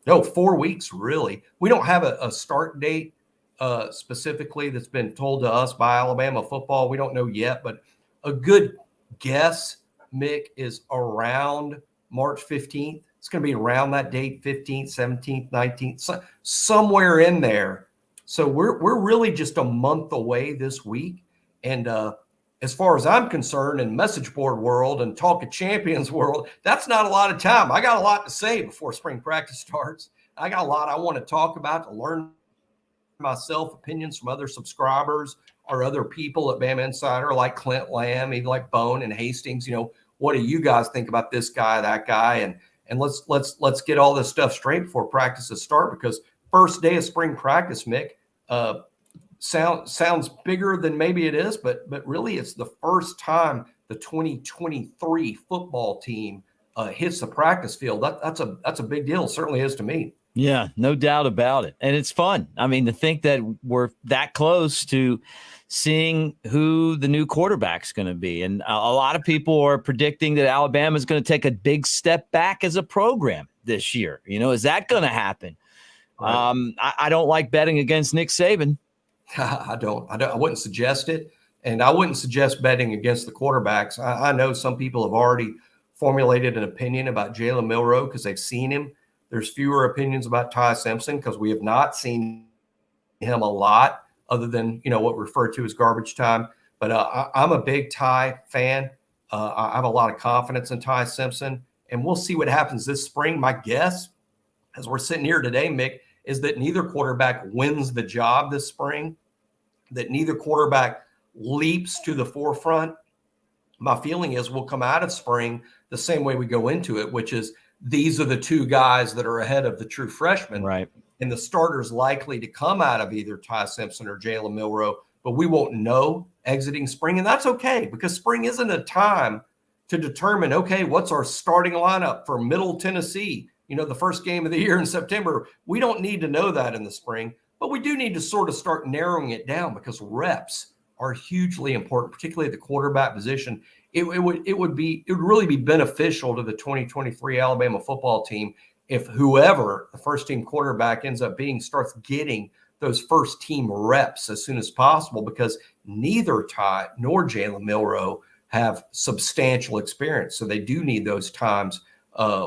No, 4 weeks, really. We don't have a start date specifically that's been told to us by Alabama football. We don't know yet, but a good guess, Mick, is around March 15th. It's going to be around that date, 15th, 17th, 19th, somewhere in there. So we're really just a month away this week. And as far as I'm concerned, in message board world and talk of champions world, that's not a lot of time. I got a lot to say before spring practice starts. I got a lot I want to talk about, to learn myself, opinions from other subscribers or other people at Bama Insider, like Clint Lamb, even like Bone and Hastings. You know, what do you guys think about this guy, that guy? And let's get all this stuff straight before practices start, because first day of spring practice, Mick, sounds bigger than maybe it is, but really it's the first time the 2023 football team hits the practice field. That's a big deal. It certainly is to me. Yeah, no doubt about it. And it's fun. I mean, to think that we're that close to seeing who the new quarterback's going to be. And a lot of people are predicting that Alabama is going to take a big step back as a program this year. You know, is that going to happen? Right. I don't like betting against Nick Saban. I wouldn't suggest it. And I wouldn't suggest betting against the quarterbacks. I know some people have already formulated an opinion about Jalen Milroe because they've seen him. There's fewer opinions about Ty Simpson because we have not seen him a lot, other than, you know, what we refer to as garbage time. But I'm a big Ty fan. I have a lot of confidence in Ty Simpson, and we'll see what happens this spring. My guess, as we're sitting here today, Mick, is that neither quarterback wins the job this spring, that neither quarterback leaps to the forefront. My feeling is we'll come out of spring the same way we go into it, which is these are the two guys that are ahead of the true freshmen. Right. And the starter's likely to come out of either Ty Simpson or Jalen Milroe, but we won't know exiting spring. And that's okay, because spring isn't a time to determine, okay, what's our starting lineup for Middle Tennessee? You know, the first game of the year in September. We don't need to know that in the spring, but we do need to sort of start narrowing it down, because reps are hugely important, particularly at the quarterback position. It would really be beneficial to the 2023 Alabama football team if whoever the first team quarterback ends up being starts getting those first team reps as soon as possible, because neither Ty nor Jalen Milroe have substantial experience. So they do need those times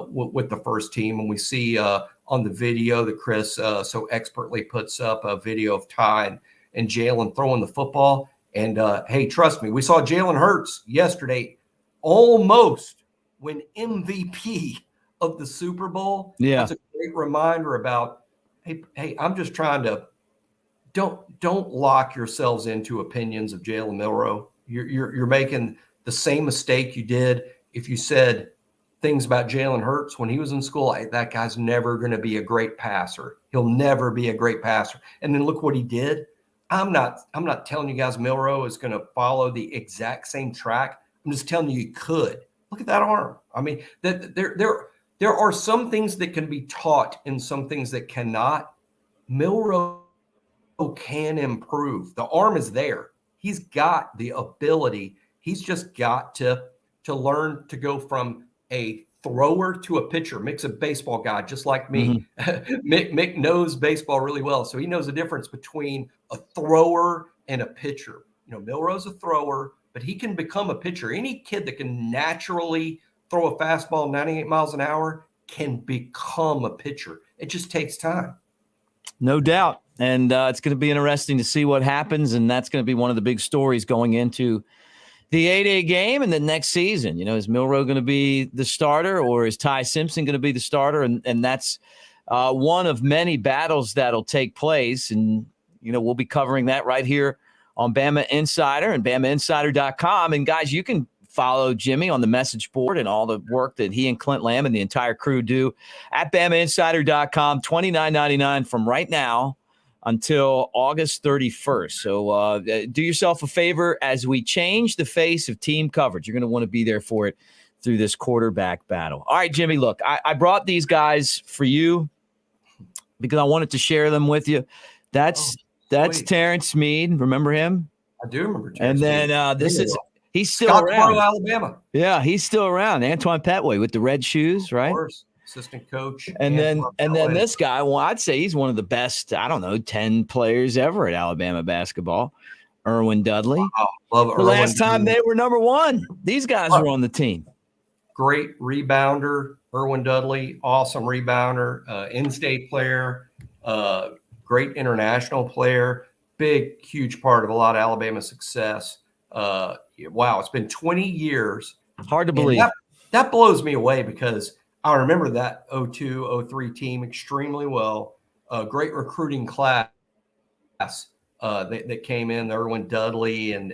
with the first team. And we see on the video that Chris so expertly puts up a video of Ty and Jalen throwing the football. And hey, trust me, we saw Jalen Hurts yesterday almost win MVP of the Super Bowl. Yeah. That's a great reminder about, hey, I'm just trying to don't lock yourselves into opinions of Jalen Milroe. You're making the same mistake you did if you said things about Jalen Hurts when he was in school. Hey, that guy's never going to be a great passer. He'll never be a great passer. And then look what he did. I'm not telling you guys Milroe is going to follow the exact same track. I'm just telling you he could. Look at that arm. I mean, there are some things that can be taught and some things that cannot. Milroe can improve. The arm is there. He's got the ability. He's just got to learn to go from a thrower to a pitcher. Mick's a baseball guy just like me. Mm-hmm. Mick knows baseball really well, so he knows the difference between a thrower and a pitcher. You know, Milroe's a thrower, but he can become a pitcher. Any kid that can naturally throw a fastball 98 miles an hour can become a pitcher. It just takes time. No doubt. And it's going to be interesting to see what happens. And that's going to be one of the big stories going into the 8A game and the next season. Is Milroe going to be the starter, or is Ty Simpson going to be the starter? And that's one of many battles that'll take place. And, we'll be covering that right here on Bama Insider and BamaInsider.com. And guys, you can follow Jimmy on the message board and all the work that he and Clint Lamb and the entire crew do at BamaInsider.com. $29.99 from right now until August 31st. So do yourself a favor as we change the face of team coverage. You're going to want to be there for it through this quarterback battle. All right, Jimmy, look, I brought these guys for you because I wanted to share them with you. That's Terrence Mead. Remember him? I do remember Terrence And then he's still Scottsboro, around. Alabama. Yeah, he's still around. Antoine Petway with the red shoes, right? Of course. Assistant coach. And then this guy, well, I'd say he's one of the best, 10 players ever at Alabama basketball. Erwin Dudley. Wow. Love The Erwin last time Dudley. they were number one, these guys were on the team. Great rebounder, Erwin Dudley. Awesome rebounder. In-state player. Great international player. Big, huge part of a lot of Alabama success. Wow, it's been 20 years. Hard to believe. That blows me away because I remember that 02-03 team extremely well. Great recruiting class that came in. Erwin Dudley and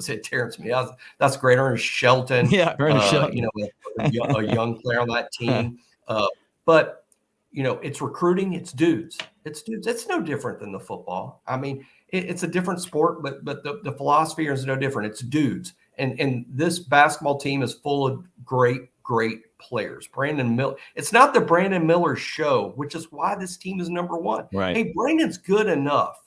said Terrence Mead. That's great. Ernest Shelton. Yeah, Ernest Shelton. A young player on that team. But it's recruiting. It's dudes. It's no different than the football. I mean, it's a different sport, but the philosophy is no different. It's dudes. And this basketball team is full of great players. Brandon Miller. It's not the Brandon Miller show, which is why this team is number one. Right. Hey, Brandon's good enough.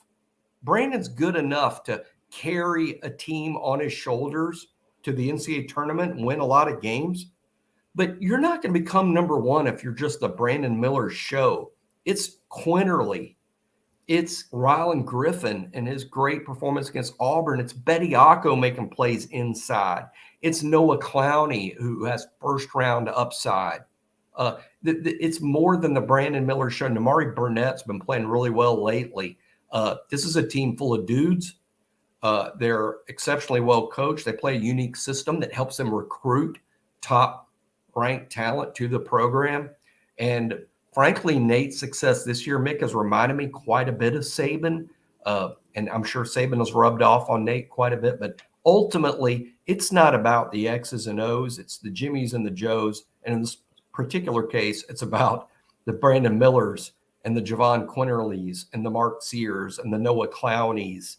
Brandon's good enough to carry a team on his shoulders to the NCAA tournament and win a lot of games. But you're not going to become number one if you're just the Brandon Miller show. It's Quinterly. It's Rylan Griffin and his great performance against Auburn. It's Bediako making plays inside. It's Noah Clowney, who has first-round upside. It's more than the Brandon Miller show. Namari Burnett's been playing really well lately. This is a team full of dudes. They're exceptionally well coached. They play a unique system that helps them recruit top-ranked talent to the program. And frankly, Nate's success this year, Mick, has reminded me quite a bit of Saban. And I'm sure Saban has rubbed off on Nate quite a bit. But ultimately, it's not about the X's and O's. It's the Jimmies and the Joes. And in this particular case, it's about the Brandon Millers and the Javon Quinterleys and the Mark Sears and the Noah Clowneys.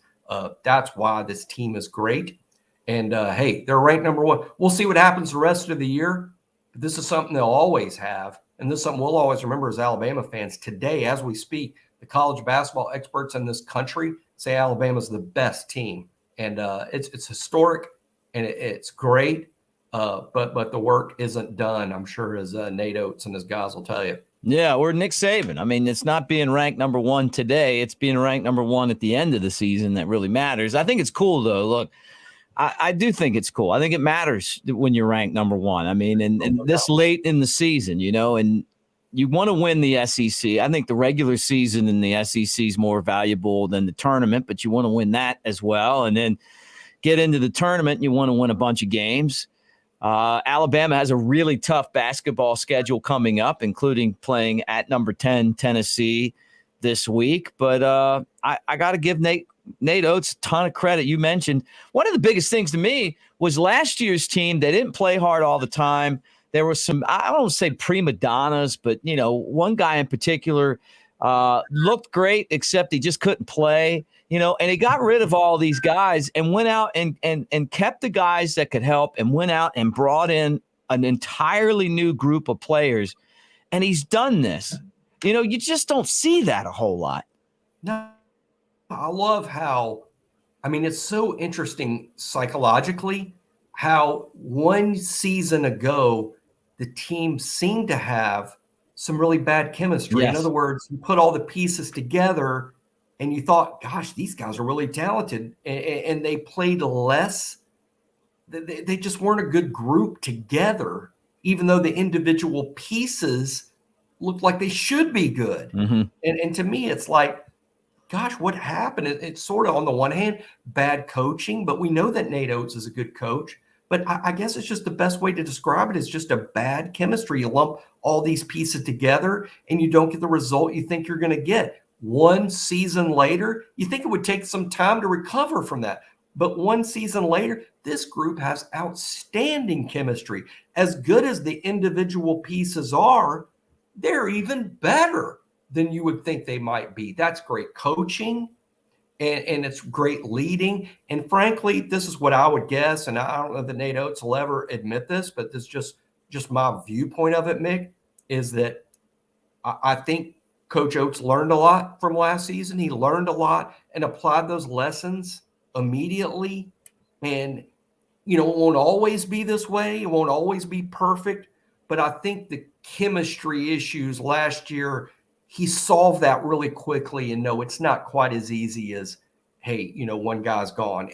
That's why this team is great. And, hey, they're ranked number one. We'll see what happens the rest of the year. But this is something they'll always have. And this is something we'll always remember as Alabama fans. Today, as we speak, the college basketball experts in this country say Alabama's the best team. And it's historic and it's great. But the work isn't done, I'm sure, as Nate Oates and his guys will tell you. Yeah, or Nick Saban. I mean, it's not being ranked number one today. It's being ranked number one at the end of the season that really matters. I think it's cool, though. Look, I do think it's cool. I think it matters when you're ranked number one. I mean, and this late in the season, and you want to win the SEC. I think the regular season in the SEC is more valuable than the tournament, but you want to win that as well. And then get into the tournament, you want to win a bunch of games. Alabama has a really tough basketball schedule coming up, including playing at number 10 Tennessee this week. But I got to give Nate Oates a ton of credit. You mentioned one of the biggest things to me was last year's team. They didn't play hard all the time. There were some, I don't want to say prima donnas, but, one guy in particular looked great, except he just couldn't play, and he got rid of all these guys and went out and kept the guys that could help and went out and brought in an entirely new group of players. And he's done this. You just don't see that a whole lot. No, I love how, it's so interesting psychologically how one season ago, the team seemed to have some really bad chemistry. Yes. In other words, you put all the pieces together and you thought, gosh, these guys are really talented. And they played less. They just weren't a good group together, even though the individual pieces look like they should be good. Mm-hmm. And to me, it's like, gosh, what happened? It's sort of, on the one hand, bad coaching, but we know that Nate Oates is a good coach. But I guess it's just the best way to describe it is just a bad chemistry. You lump all these pieces together and you don't get the result you think you're going to get. One season later, you think it would take some time to recover from that. But one season later, this group has outstanding chemistry. As good as the individual pieces are, they're even better than you would think they might be. That's great coaching. And it's great leading. And frankly, this is what I would guess. And I don't know that Nate Oates will ever admit this, but this is just my viewpoint of it, Mick, is that I think Coach Oates learned a lot from last season. He learned a lot and applied those lessons immediately. And, it won't always be this way. It won't always be perfect. But I think the chemistry issues last year, he solved that really quickly. And no, it's not quite as easy as, hey, one guy's gone.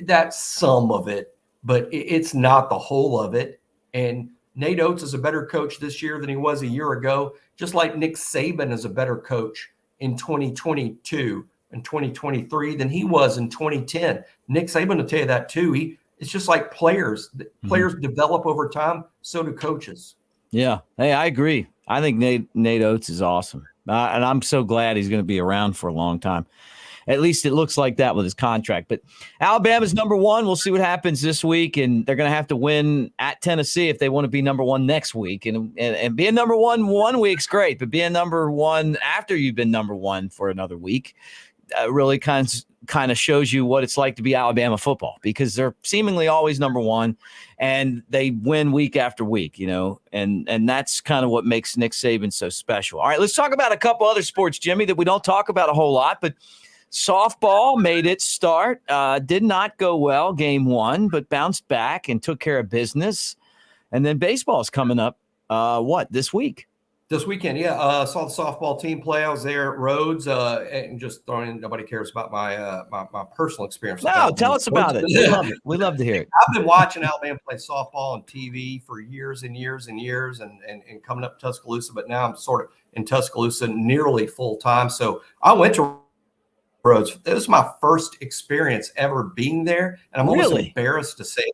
That's some of it, but it's not the whole of it. And Nate Oates is a better coach this year than he was a year ago, just like Nick Saban is a better coach in 2022 and 2023 than he was in 2010. Nick Saban will tell you that too. It's just like players. Players develop over time, so do coaches. Yeah. Hey, I agree. I think Nate Oates is awesome. And I'm so glad he's going to be around for a long time. At least it looks like that with his contract. But Alabama's number one. We'll see what happens this week. And they're going to have to win at Tennessee if they want to be number one next week. And being number one week's great. But being number one after you've been number one for another week really kind of shows you what it's like to be Alabama football, because they're seemingly always number one and they win week after week, and that's kind of what makes Nick Saban so special. All right, let's talk about a couple other sports, Jimmy, that we don't talk about a whole lot, but softball made its start, did not go well game one, but bounced back and took care of business. And then baseball is coming up, this week? This weekend, yeah. Saw the softball team play. I was there at Rhodes, and just throwing in, nobody cares about my personal experience. No, tell us about it. We love it. We love to hear it. I've been watching Alabama play softball on TV for years and years and years, and coming up to Tuscaloosa, but now I'm sort of in Tuscaloosa nearly full time. So I went to Rhodes. It was my first experience ever being there, and I'm almost embarrassed to say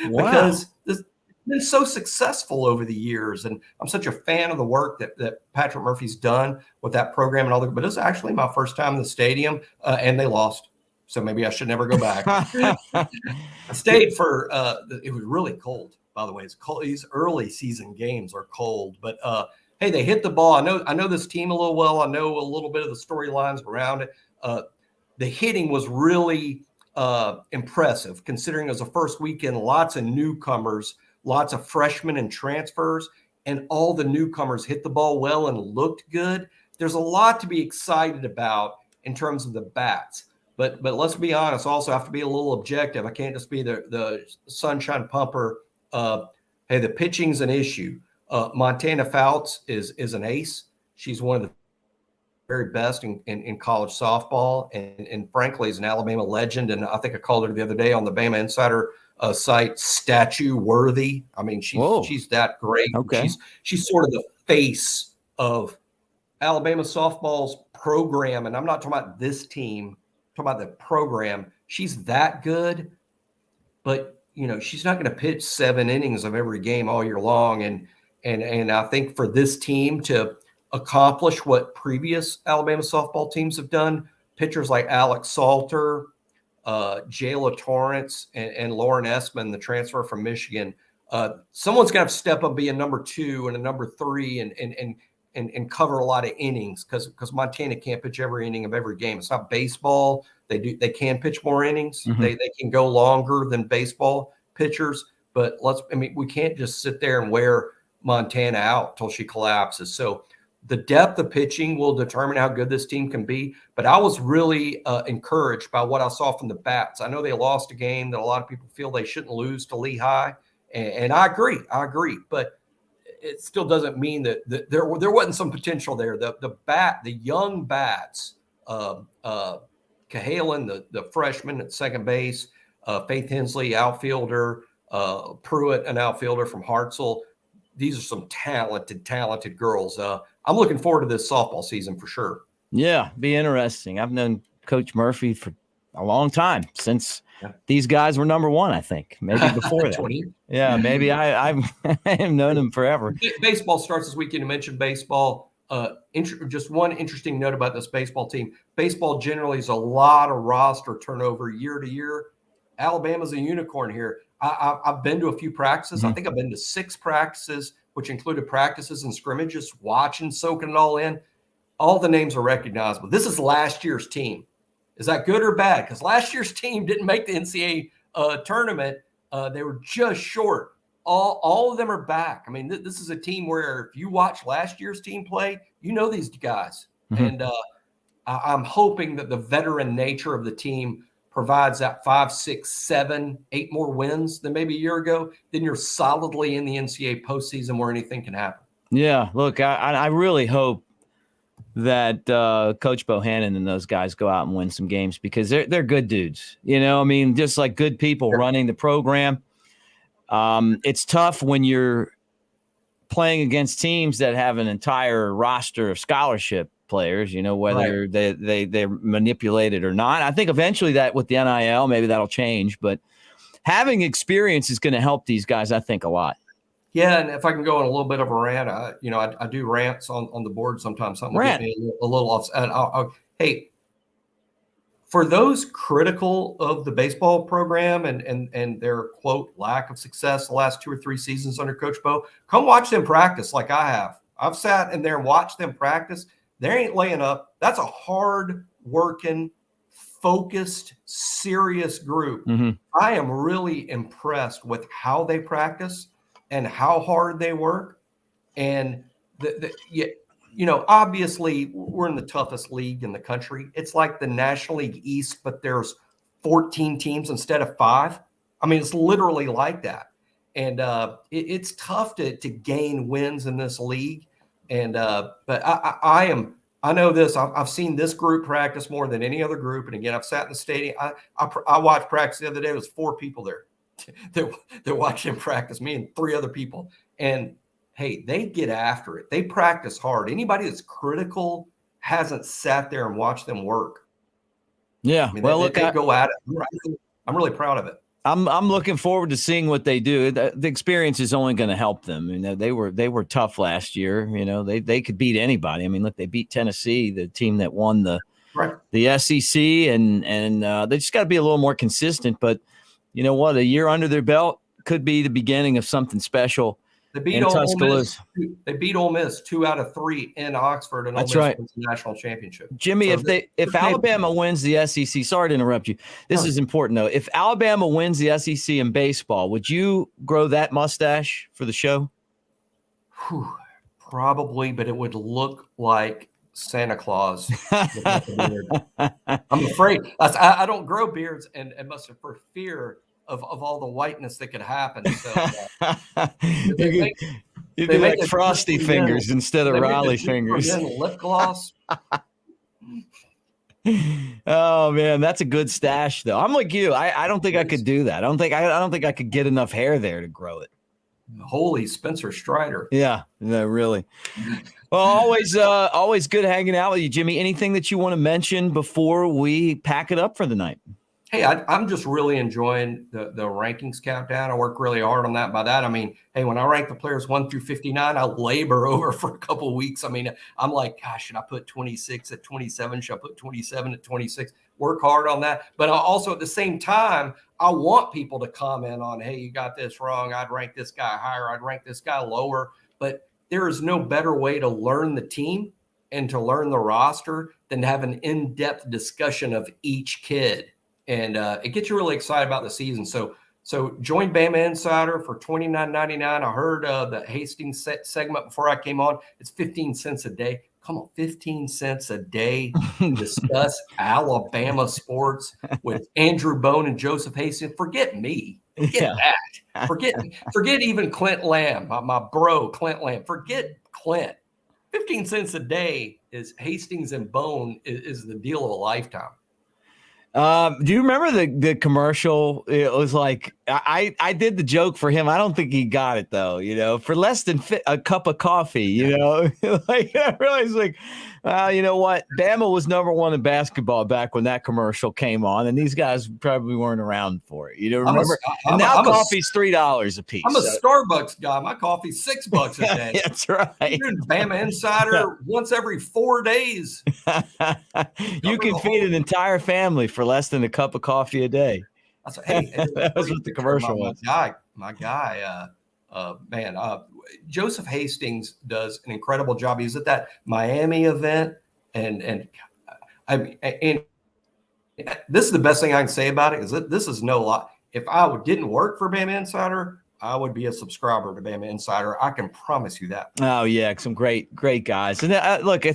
that because this been so successful over the years, and I'm such a fan of the work that Patrick Murphy's done with that program and all that. But it was actually my first time in the stadium, and they lost, so maybe I should never go back. I stayed for it was really cold, by the way. It's cold. These early season games are cold, but hey, they hit the ball. I know this team a little well. I know a little bit of the storylines around it. The hitting was really impressive, considering it was the first weekend. Lots of newcomers. Lots of freshmen and transfers, and all the newcomers hit the ball well and looked good. There's a lot to be excited about in terms of the bats. But let's be honest, also have to be a little objective. I can't just be the sunshine pumper. Hey, the pitching's an issue. Montana Fouts is an ace. She's one of the very best in college softball, and frankly is an Alabama legend. And I think I called her the other day on the Bama Insider site, statue worthy. I mean, she's that great. Okay. She's sort of the face of Alabama softball's program. And I'm not talking about this team, I'm talking about the program. She's that good, but she's not going to pitch 7 innings of every game all year long. And I think for this team to accomplish what previous Alabama softball teams have done, pitchers like Alex Salter, Jayla Torrance, and Lauren Essman, the transfer from Michigan. Someone's going to have to step up, be a number 2 and a number 3 and cover a lot of innings because Montana can't pitch every inning of every game. It's not baseball. They can pitch more innings. Mm-hmm. They can go longer than baseball pitchers, but we can't just sit there and wear Montana out till she collapses. So the depth of pitching will determine how good this team can be. But I was really encouraged by what I saw from the bats. I know they lost a game that a lot of people feel they shouldn't lose to Lehigh. And I agree. But it still doesn't mean that there wasn't some potential there. The young bats, Cahalan, the freshman at second base, Faith Hensley, outfielder, Pruitt, an outfielder from Hartselle, these are some talented girls. I'm looking forward to this softball season for sure. Yeah, be interesting. I've known Coach Murphy for a long time, since these guys were number one, I think. Maybe before that. 20. Yeah, maybe I've known him forever. Baseball starts this weekend. You mentioned baseball. Just one interesting note about this baseball team. Baseball generally is a lot of roster turnover year to year. Alabama's a unicorn here. I've been to a few practices. I think I've been to 6 practices, which included practices and scrimmages, watching, soaking it all in. All the names are recognizable. This is last year's team. Is that good or bad? Because last year's team didn't make the NCAA tournament. They were just short. All of them are back. I mean, this is a team where if you watch last year's team play, you know these guys. And I'm hoping that the veteran nature of the team provides that 5, 6, 7, 8 more wins than maybe a year ago. Then you're solidly in the NCAA postseason where anything can happen. Yeah, look, I really hope that Coach Bohannon and those guys go out and win some games, because they're good dudes. You know, I mean, just like good people running the program. It's tough when you're playing against teams that have an entire roster of scholarship players, you know, whether they're manipulated or not. I think eventually that with the NIL, maybe that'll change, but having experience is going to help these guys, I think, a lot. Yeah, and if I can go on a little bit of a rant, I do rants on the board sometimes. Something will get me a little off. And hey, for those critical of the baseball program and their, quote, lack of success the last 2 or 3 seasons under Coach Bo, come watch them practice like I have. I've sat in there and watched them practice. They ain't laying up. That's a hard-working, focused, serious group. I am really impressed with how they practice and how hard they work. And obviously we're in the toughest league in the country. It's like the National League East, but there's 14 teams instead of 5. I mean, it's literally like that. And it's tough to gain wins in this league. And but I know this. I've seen this group practice more than any other group. And again, I've sat in the stadium. I watched practice the other day. It was 4 people there. They're watching practice, me and 3 other people. And hey, they get after it. They practice hard. Anybody that's critical hasn't sat there and watched them work. Yeah. I mean, well, they go at it. I'm really proud of it. I'm looking forward to seeing what they do. The experience is only going to help them. You know, they were tough last year. You know, they could beat anybody. I mean, look, they beat Tennessee, the team that won the SEC, and they just got to be a little more consistent. But you know what? A year under their belt could be the beginning of something special. They beat Tuscaloosa. They beat Ole Miss 2 out of 3 in Oxford, and Ole Miss wins the national championship. Jimmy, so if Alabama wins the SEC, sorry to interrupt you. This is important though. If Alabama wins the SEC in baseball, would you grow that mustache for the show? Probably, but it would look like Santa Claus. I'm afraid. I don't grow beards, and must have for fear of all the whiteness that could happen. So you do like Frosty fingers instead of Raleigh fingers. Lip gloss. Oh man, that's a good stash though. I'm like you. I don't think I could do that. I don't think I could get enough hair there to grow it. Holy Spencer Strider. Yeah, no, really. Well, always good hanging out with you, Jimmy. Anything that you want to mention before we pack it up for the night? Hey, I'm just really enjoying the rankings countdown. I work really hard on that. By that, I mean, hey, when I rank the players 1 through 59, I labor over for a couple of weeks. I mean, I'm like, gosh, should I put 26 at 27? Should I put 27 at 26? Work hard on that. But I also, at the same time, I want people to comment on, hey, you got this wrong. I'd rank this guy higher. I'd rank this guy lower. But there is no better way to learn the team and to learn the roster than to have an in-depth discussion of each kid. And it gets you really excited about the season. So join Bama Insider for $29.99. I heard the Hastings segment before I came on. It's 15 cents a day. Come on, 15 cents a day to discuss Alabama sports with Andrew Bone and Joseph Hastings. Forget me. Forget that. Forget even Clint Lamb, my bro, Clint Lamb. Forget Clint. 15 cents a day is Hastings and Bone is the deal of a lifetime. Do you remember the commercial? It was like I did the joke for him. I don't think he got it though. For less than a cup of coffee. Like I realized, like, well, you know what? Bama was #1 in basketball back when that commercial came on, and these guys probably weren't around for it. Remember? And now coffee's $3 a piece. I'm a Starbucks guy. My coffee's $6 a day. That's right. You're doing Bama Insider once every 4 days. You can feed an entire family for less than a cup of coffee a day. Hey, that was what the commercial was. My guy, Joseph Hastings does an incredible job. He was at that Miami event, and this is the best thing I can say about it, is that this is no lie. If I didn't work for Bama Insider, I would be a subscriber to Bama Insider. I can promise you that. Oh yeah, some great guys. And look,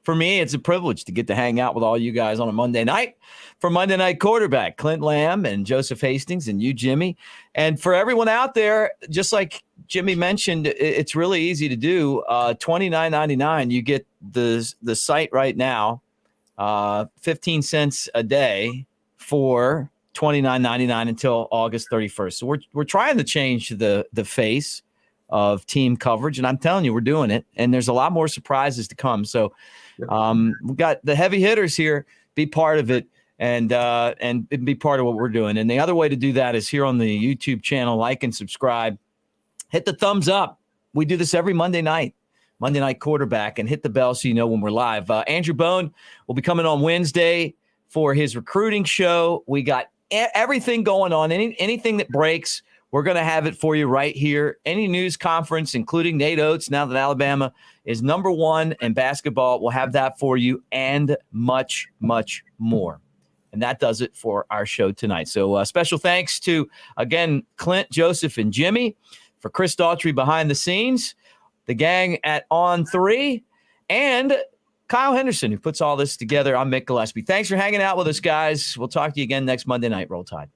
for me, it's a privilege to get to hang out with all you guys on a Monday night for Monday Night Quarterback. Clint Lamb and Joseph Hastings and you, Jimmy. And for everyone out there, just like Jimmy mentioned, it's really easy to do. $29.99. You get the site right now, 15 cents a day for $29.99 until August 31st. So we're trying to change the face of team coverage, and I'm telling you, we're doing it. And there's a lot more surprises to come. So we've got the heavy hitters here. Be part of it and be part of what we're doing. And the other way to do that is here on the YouTube channel. Like and subscribe. Hit the thumbs up. We do this every Monday Night Quarterback, and hit the bell so you know when we're live. Andrew Bone will be coming on Wednesday for his recruiting show. We got everything going on. Anything that breaks, we're going to have it for you right here. Any news conference, including Nate Oates, now that Alabama is #1 in basketball, we'll have that for you and much, much more. And that does it for our show tonight. So special thanks to, again, Clint, Joseph, and Jimmy, for Chris Daughtry behind the scenes, the gang at On3, and Kyle Henderson, who puts all this together. I'm Mick Gillespie. Thanks for hanging out with us, guys. We'll talk to you again next Monday night. Roll Tide.